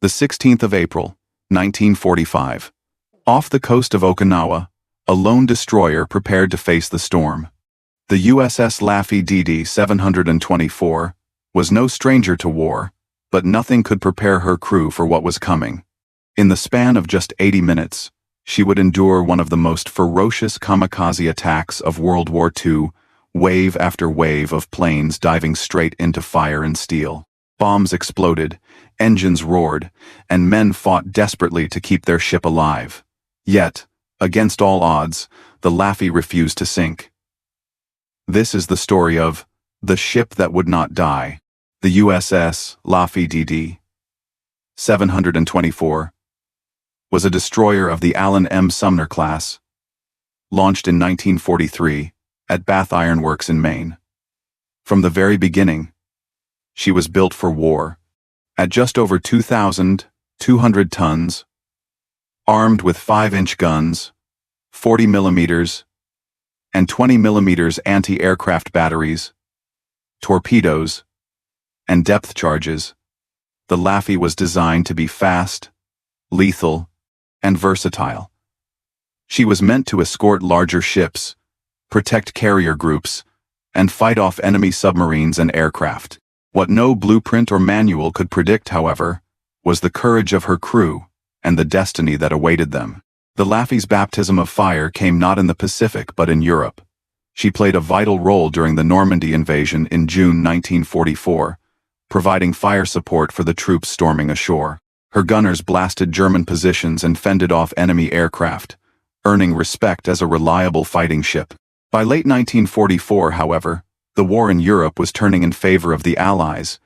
The 16th of April, 1945. Off the coast of Okinawa, a lone destroyer prepared to face the storm. The USS Laffey DD 724 was no stranger to war, but nothing could prepare her crew for what was coming. In the span of just 80 minutes, she would endure one of the most ferocious kamikaze attacks of World War II, wave after wave of planes diving straight into fire and steel. Bombs exploded, engines roared, and men fought desperately to keep their ship alive. Yet, against all odds, the Laffey refused to sink. This is the story of the ship that would not die. The USS Laffey DD 724 was a destroyer of the Allen M. Sumner class, launched in 1943 at Bath Iron Works in Maine. From the very beginning, she was built for war, at just over 2,200 tons, armed with 5-inch guns, 40 millimeters, and 20 millimeters anti-aircraft batteries, torpedoes, and depth charges. The Laffey was designed to be fast, lethal, and versatile. She was meant to escort larger ships, protect carrier groups, and fight off enemy submarines and aircraft. What no blueprint or manual could predict, however, was the courage of her crew and the destiny that awaited them. The Laffey's baptism of fire came not in the Pacific but in Europe. She played a vital role during the Normandy invasion in June 1944, providing fire support for the troops storming ashore. Her gunners blasted German positions and fended off enemy aircraft, earning respect as a reliable fighting ship. By late 1944, however, the war in Europe was turning in favor of the Allies,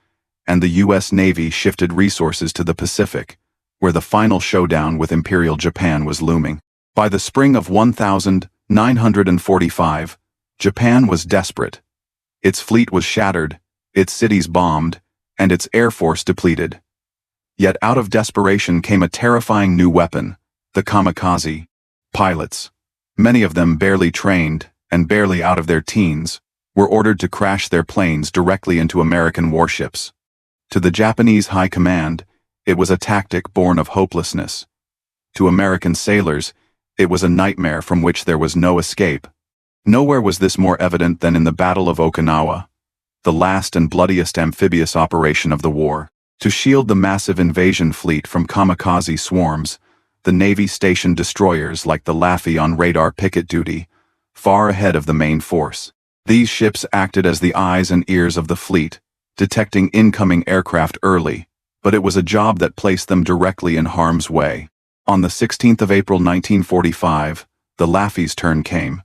and the U.S. Navy shifted resources to the Pacific, where the final showdown with Imperial Japan was looming. By the spring of 1945, Japan was desperate. Its fleet was shattered, its cities bombed, and its air force depleted. Yet out of desperation came a terrifying new weapon, the kamikaze. Pilots, many of them barely trained and barely out of their teens, were ordered to crash their planes directly into American warships. To the Japanese high command, it was a tactic born of hopelessness. To American sailors, it was a nightmare from which there was no escape. Nowhere was this more evident than in the Battle of Okinawa, the last and bloodiest amphibious operation of the war. To shield the massive invasion fleet from kamikaze swarms, the Navy stationed destroyers like the Laffey on radar picket duty, far ahead of the main force. These ships acted as the eyes and ears of the fleet, detecting incoming aircraft early, but it was a job that placed them directly in harm's way. On the 16th of April 1945, the Laffey's turn came.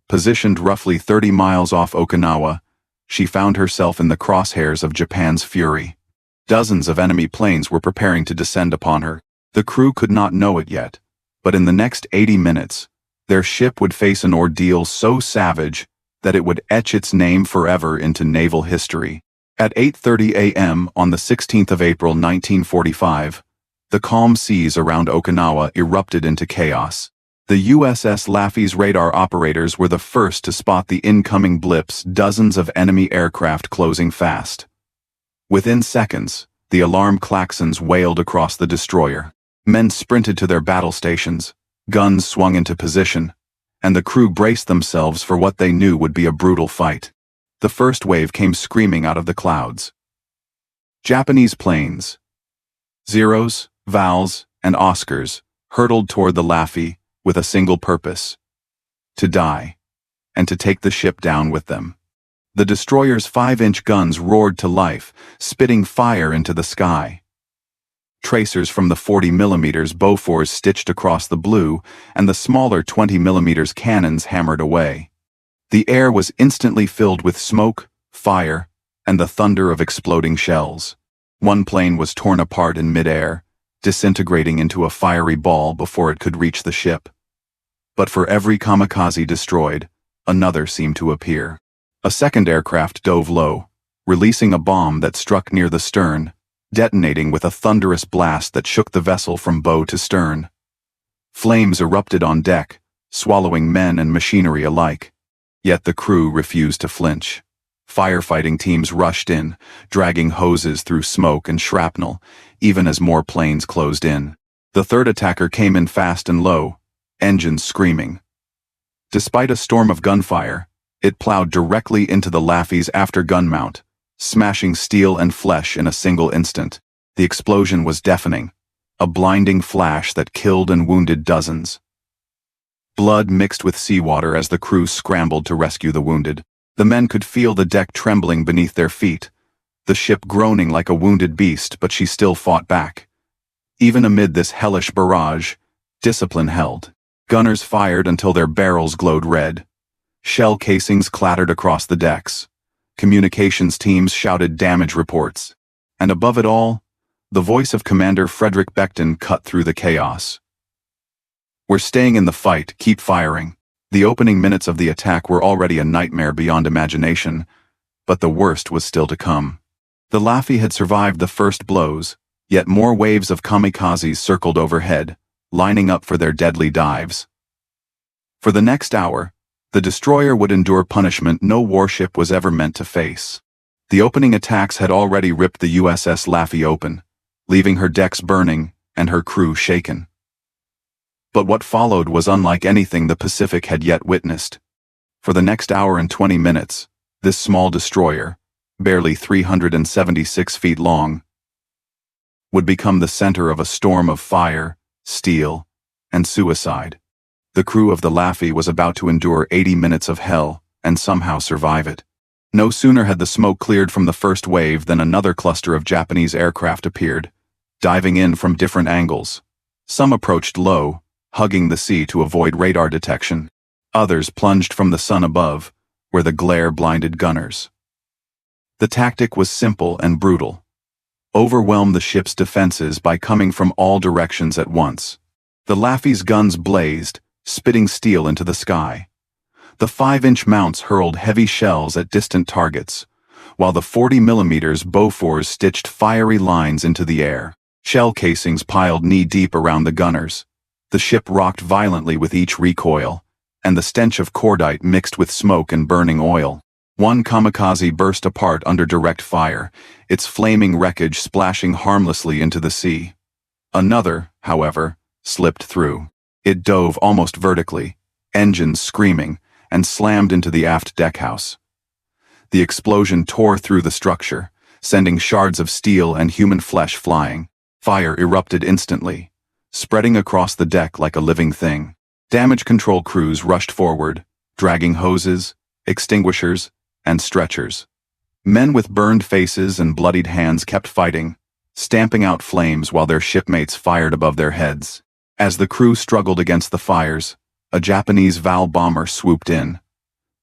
Positioned roughly 30 miles off Okinawa, she found herself in the crosshairs of Japan's fury. Dozens of enemy planes were preparing to descend upon her. The crew could not know it yet, but in the next 80 minutes, their ship would face an ordeal so savage that it would etch its name forever into naval history. At 8:30 a.m. on the 16th of April 1945, the calm seas around Okinawa erupted into chaos. The USS Laffey's radar operators were the first to spot the incoming blips, dozens of enemy aircraft closing fast. Within seconds, the alarm klaxons wailed across the destroyer. Men sprinted to their battle stations, guns swung into position, and the crew braced themselves for what they knew would be a brutal fight. The first wave came screaming out of the clouds. Japanese planes, Zeros, Vals, and Oscars, hurtled toward the Laffey with a single purpose: to die, and to take the ship down with them. The destroyer's 5-inch guns roared to life, spitting fire into the sky. Tracers from the 40 mm Bofors stitched across the blue, and the smaller 20 mm cannons hammered away. The air was instantly filled with smoke, fire, and the thunder of exploding shells. One plane was torn apart in midair, disintegrating into a fiery ball before it could reach the ship. But for every kamikaze destroyed, another seemed to appear. A second aircraft dove low, releasing a bomb that struck near the stern, detonating with a thunderous blast that shook the vessel from bow to stern. Flames erupted on deck, swallowing men and machinery alike. Yet the crew refused to flinch. Firefighting teams rushed in, dragging hoses through smoke and shrapnel, even as more planes closed in. The third attacker came in fast and low, engines screaming. Despite a storm of gunfire, it plowed directly into the Laffey's after-gun mount, smashing steel and flesh in a single instant. The explosion was deafening, a blinding flash that killed and wounded dozens. Blood mixed with seawater as the crew scrambled to rescue the wounded. The men could feel the deck trembling beneath their feet, the ship groaning like a wounded beast, but she still fought back. Even amid this hellish barrage, discipline held. Gunners fired until their barrels glowed red. Shell casings clattered across the decks. Communications teams shouted damage reports. And above it all, the voice of Commander Frederick Beckton cut through the chaos. "We're staying in the fight, keep firing." The opening minutes of the attack were already a nightmare beyond imagination, but the worst was still to come. The Laffey had survived the first blows, yet more waves of kamikazes circled overhead, lining up for their deadly dives. For the next hour, the destroyer would endure punishment no warship was ever meant to face. The opening attacks had already ripped the USS Laffey open, leaving her decks burning and her crew shaken. But what followed was unlike anything the Pacific had yet witnessed. For the next hour and 20 minutes, this small destroyer, barely 376 feet long, would become the center of a storm of fire, steel, and suicide. The crew of the Laffey was about to endure 80 minutes of hell and somehow survive it. No sooner had the smoke cleared from the first wave than another cluster of Japanese aircraft appeared, diving in from different angles. Some approached low, hugging the sea to avoid radar detection. Others plunged from the sun above, where the glare blinded gunners. The tactic was simple and brutal. Overwhelm the ship's defenses by coming from all directions at once. The Laffey's guns blazed, spitting steel into the sky. The 5-inch mounts hurled heavy shells at distant targets, while the 40mm Bofors stitched fiery lines into the air. Shell casings piled knee-deep around the gunners. The ship rocked violently with each recoil, and the stench of cordite mixed with smoke and burning oil. One kamikaze burst apart under direct fire, its flaming wreckage splashing harmlessly into the sea. Another, however, slipped through. It dove almost vertically, engines screaming, and slammed into the aft deckhouse. The explosion tore through the structure, sending shards of steel and human flesh flying. Fire erupted instantly, spreading across the deck like a living thing. Damage control crews rushed forward, dragging hoses, extinguishers, and stretchers. Men with burned faces and bloodied hands kept fighting, stamping out flames while their shipmates fired above their heads. As the crew struggled against the fires, a Japanese Val bomber swooped in.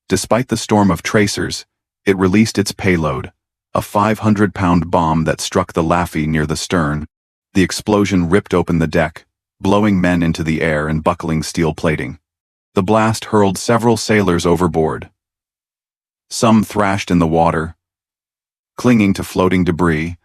Despite the storm of tracers, it released its payload, a 500-pound bomb that struck the Laffey near the stern. The explosion ripped open the deck, blowing men into the air and buckling steel plating. The blast hurled several sailors overboard. Some thrashed in the water, clinging to floating debris,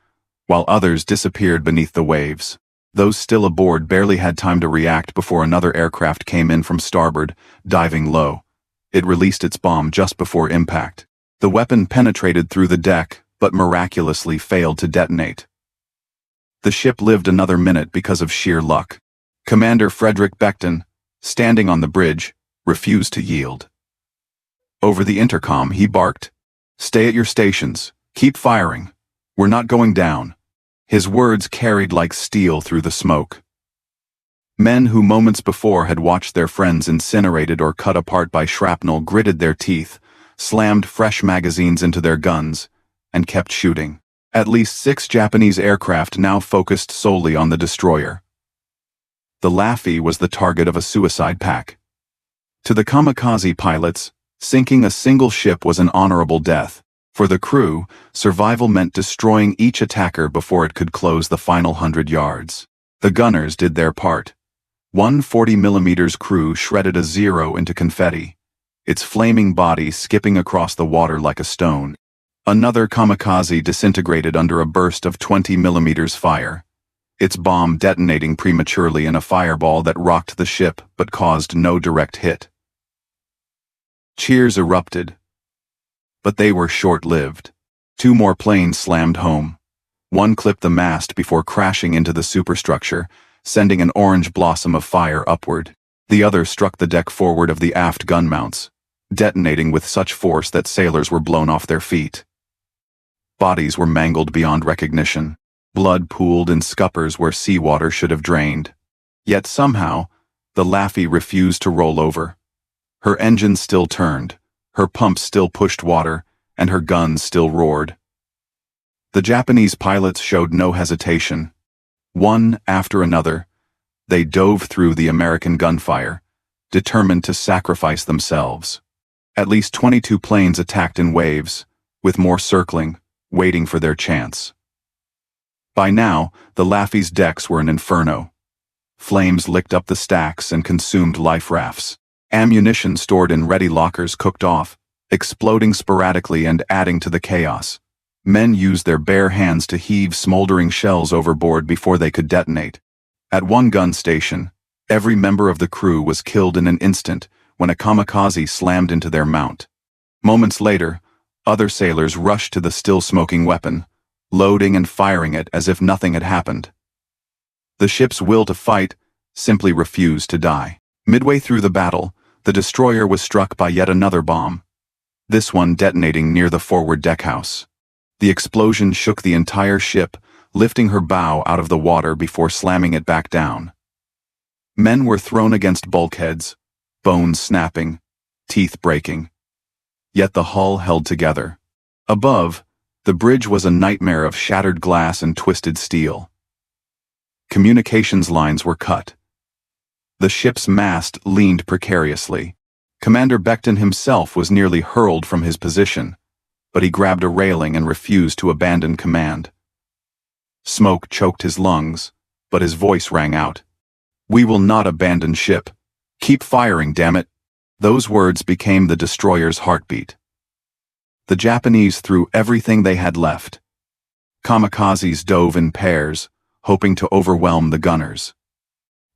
while others disappeared beneath the waves. Those still aboard barely had time to react before another aircraft came in from starboard, diving low. It released its bomb just before impact. The weapon penetrated through the deck, but miraculously failed to detonate. The ship lived another minute because of sheer luck. Commander Frederick Beckton, standing on the bridge, refused to yield. Over the intercom, he barked, "Stay at your stations, keep firing. We're not going down." His words carried like steel through the smoke. Men who moments before had watched their friends incinerated or cut apart by shrapnel gritted their teeth, slammed fresh magazines into their guns, and kept shooting. At least 6 Japanese aircraft now focused solely on the destroyer. The Laffey was the target of a suicide pack. To the kamikaze pilots, sinking a single ship was an honorable death. For the crew, survival meant destroying each attacker before it could close the final 100 yards. The gunners did their part. One 40mm crew shredded a Zero into confetti, its flaming body skipping across the water like a stone. Another kamikaze disintegrated under a burst of 20mm fire, its bomb detonating prematurely in a fireball that rocked the ship but caused no direct hit. Cheers erupted. But they were short-lived. Two more planes slammed home. One clipped the mast before crashing into the superstructure, sending an orange blossom of fire upward. The other struck the deck forward of the aft gun mounts, detonating with such force that sailors were blown off their feet. Bodies were mangled beyond recognition. Blood pooled in scuppers where seawater should have drained. Yet somehow, the Laffey refused to roll over. Her engines still turned, her pumps still pushed water, and her guns still roared. The Japanese pilots showed no hesitation. One after another, they dove through the American gunfire, determined to sacrifice themselves. At least 22 planes attacked in waves, with more circling, waiting for their chance. By now, the Laffey's decks were an inferno. Flames licked up the stacks and consumed life rafts. Ammunition stored in ready lockers cooked off, exploding sporadically and adding to the chaos. Men used their bare hands to heave smoldering shells overboard before they could detonate. At one gun station, every member of the crew was killed in an instant when a kamikaze slammed into their mount. Moments later, other sailors rushed to the still-smoking weapon, loading and firing it as if nothing had happened. The ship's will to fight simply refused to die. Midway through the battle, the destroyer was struck by yet another bomb, this one detonating near the forward deckhouse. The explosion shook the entire ship, lifting her bow out of the water before slamming it back down. Men were thrown against bulkheads, bones snapping, teeth breaking. Yet the hull held together. Above, the bridge was a nightmare of shattered glass and twisted steel. Communications lines were cut. The ship's mast leaned precariously. Commander Beckton himself was nearly hurled from his position, but he grabbed a railing and refused to abandon command. Smoke choked his lungs, but his voice rang out. "We will not abandon ship. Keep firing, damn it." Those words became the destroyer's heartbeat. The Japanese threw everything they had left. Kamikazes dove in pairs, hoping to overwhelm the gunners.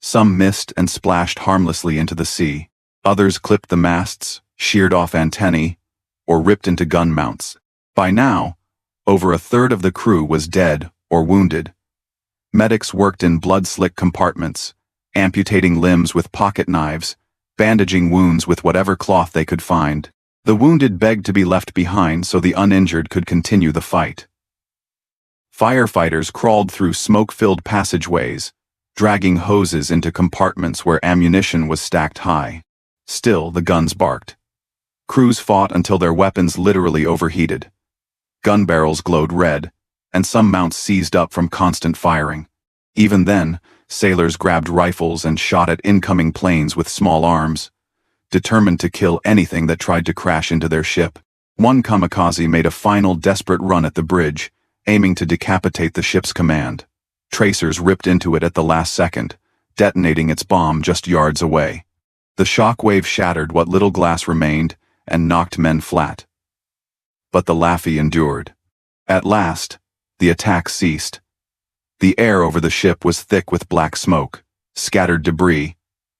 Some missed and splashed harmlessly into the sea. Others clipped the masts, sheared off antennae, or ripped into gun mounts. By now, over a third of the crew was dead or wounded. Medics worked in blood-slick compartments, amputating limbs with pocket knives, bandaging wounds with whatever cloth they could find. The wounded begged to be left behind so the uninjured could continue the fight. Firefighters crawled through smoke-filled passageways, dragging hoses into compartments where ammunition was stacked high. Still, the guns barked. Crews fought until their weapons literally overheated. Gun barrels glowed red, and some mounts seized up from constant firing. Even then, sailors grabbed rifles and shot at incoming planes with small arms, determined to kill anything that tried to crash into their ship. One kamikaze made a final desperate run at the bridge, aiming to decapitate the ship's command. Tracers ripped into it at the last second, detonating its bomb just yards away. The shock wave shattered what little glass remained and knocked men flat. But the Laffey endured. At last, the attack ceased. The air over the ship was thick with black smoke, scattered debris,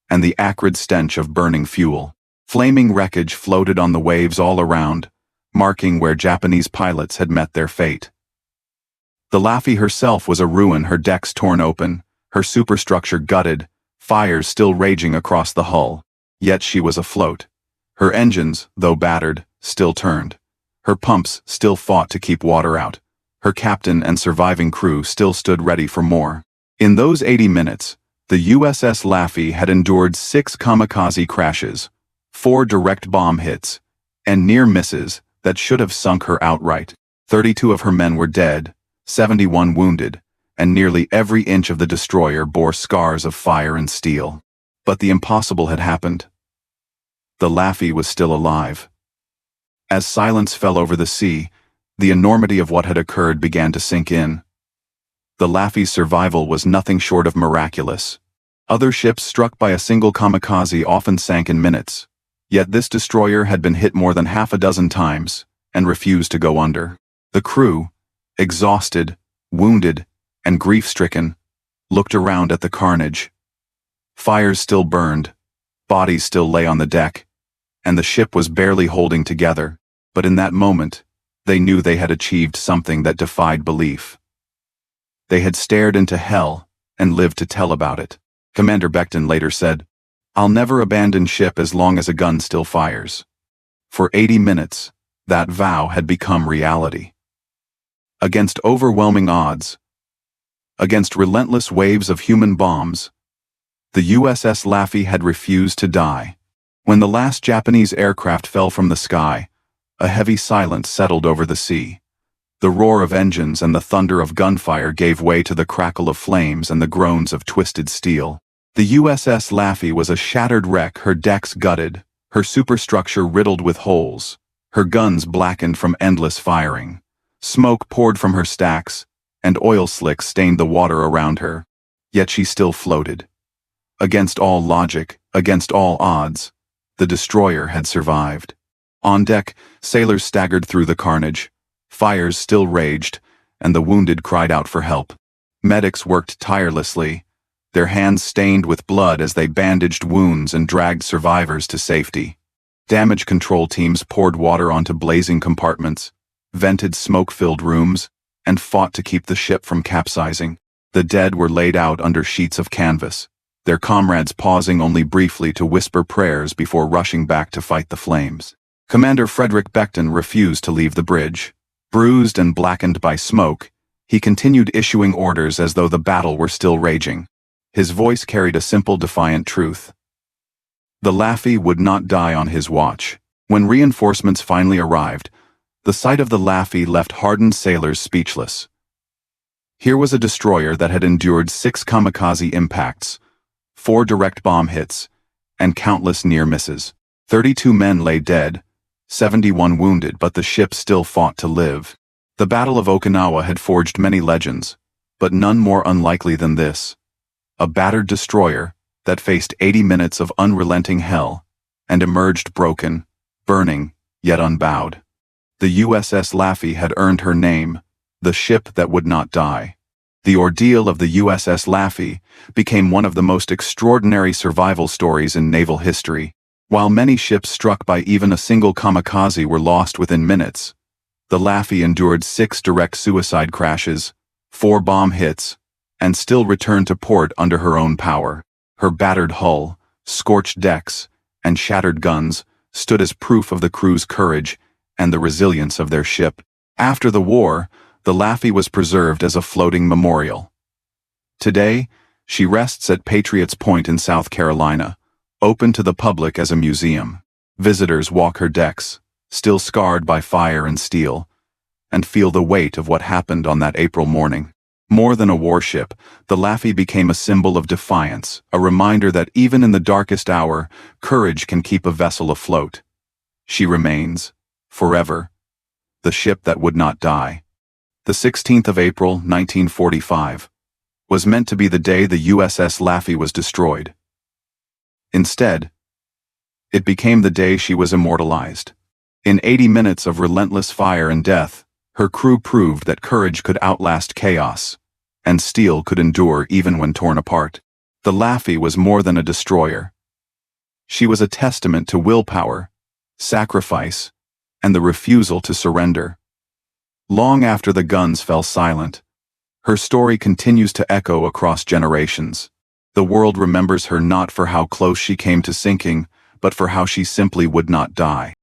and the acrid stench of burning fuel. Flaming wreckage floated on the waves all around, marking where Japanese pilots had met their fate. The Laffey herself was a ruin, her decks torn open, her superstructure gutted, fires still raging across the hull. Yet she was afloat. Her engines, though battered, still turned. Her pumps still fought to keep water out. Her captain and surviving crew still stood ready for more. In those 80 minutes, the USS Laffey had endured 6 kamikaze crashes, 4 direct bomb hits, and near misses that should have sunk her outright. 32 of her men were dead, 71 wounded, and nearly every inch of the destroyer bore scars of fire and steel. But the impossible had happened. The Laffey was still alive. As silence fell over the sea, the enormity of what had occurred began to sink in. The Laffey's survival was nothing short of miraculous. Other ships struck by a single kamikaze often sank in minutes, yet this destroyer had been hit more than half a dozen times and refused to go under. The crew, exhausted, wounded, and grief-stricken, looked around at the carnage. Fires still burned, bodies still lay on the deck, and the ship was barely holding together. But in that moment, they knew they had achieved something that defied belief. They had stared into hell and lived to tell about it. Commander Becton later said, "I'll never abandon ship as long as a gun still fires." For 80 minutes, that vow had become reality. Against overwhelming odds, against relentless waves of human bombs, the USS Laffey had refused to die. When the last Japanese aircraft fell from the sky, a heavy silence settled over the sea. The roar of engines and the thunder of gunfire gave way to the crackle of flames and the groans of twisted steel. The USS Laffey was a shattered wreck, her decks gutted, her superstructure riddled with holes, her guns blackened from endless firing. Smoke poured from her stacks, and oil slicks stained the water around her. Yet she still floated. Against all logic, against all odds, the destroyer had survived. On deck, sailors staggered through the carnage. Fires still raged, and the wounded cried out for help. Medics worked tirelessly, their hands stained with blood as they bandaged wounds and dragged survivors to safety. Damage control teams poured water onto blazing compartments, vented smoke-filled rooms, and fought to keep the ship from capsizing. The dead were laid out under sheets of canvas, their comrades pausing only briefly to whisper prayers before rushing back to fight the flames. Commander Frederick Becton refused to leave the bridge. Bruised and blackened by smoke, he continued issuing orders as though the battle were still raging. His voice carried a simple, defiant truth. The Laffey would not die on his watch. When reinforcements finally arrived, the sight of the Laffey left hardened sailors speechless. Here was a destroyer that had endured 6 kamikaze impacts, 4 direct bomb hits, and countless near misses. 32 men lay dead, 71 wounded, but the ship still fought to live. The Battle of Okinawa had forged many legends, but none more unlikely than this. A battered destroyer that faced 80 minutes of unrelenting hell and emerged broken, burning, yet unbowed. The USS Laffey had earned her name, the ship that would not die. The ordeal of the USS Laffey became one of the most extraordinary survival stories in naval history. While many ships struck by even a single kamikaze were lost within minutes, the Laffey endured 6 direct suicide crashes, 4 bomb hits, and still returned to port under her own power. Her battered hull, scorched decks, and shattered guns stood as proof of the crew's courage and the resilience of their ship. After the war, the Laffey was preserved as a floating memorial. Today, she rests at Patriots Point in South Carolina, open to the public as a museum. Visitors walk her decks, still scarred by fire and steel, and feel the weight of what happened on that April morning. More than a warship, the Laffey became a symbol of defiance, a reminder that even in the darkest hour, courage can keep a vessel afloat. She remains, forever, the ship that would not die. The 16th of April, 1945, was meant to be the day the USS Laffey was destroyed. Instead, it became the day she was immortalized. In 80 minutes of relentless fire and death, her crew proved that courage could outlast chaos, and steel could endure even when torn apart. The Laffey was more than a destroyer. She was a testament to willpower, sacrifice, and the refusal to surrender. Long after the guns fell silent, her story continues to echo across generations. The world remembers her not for how close she came to sinking, but for how she simply would not die.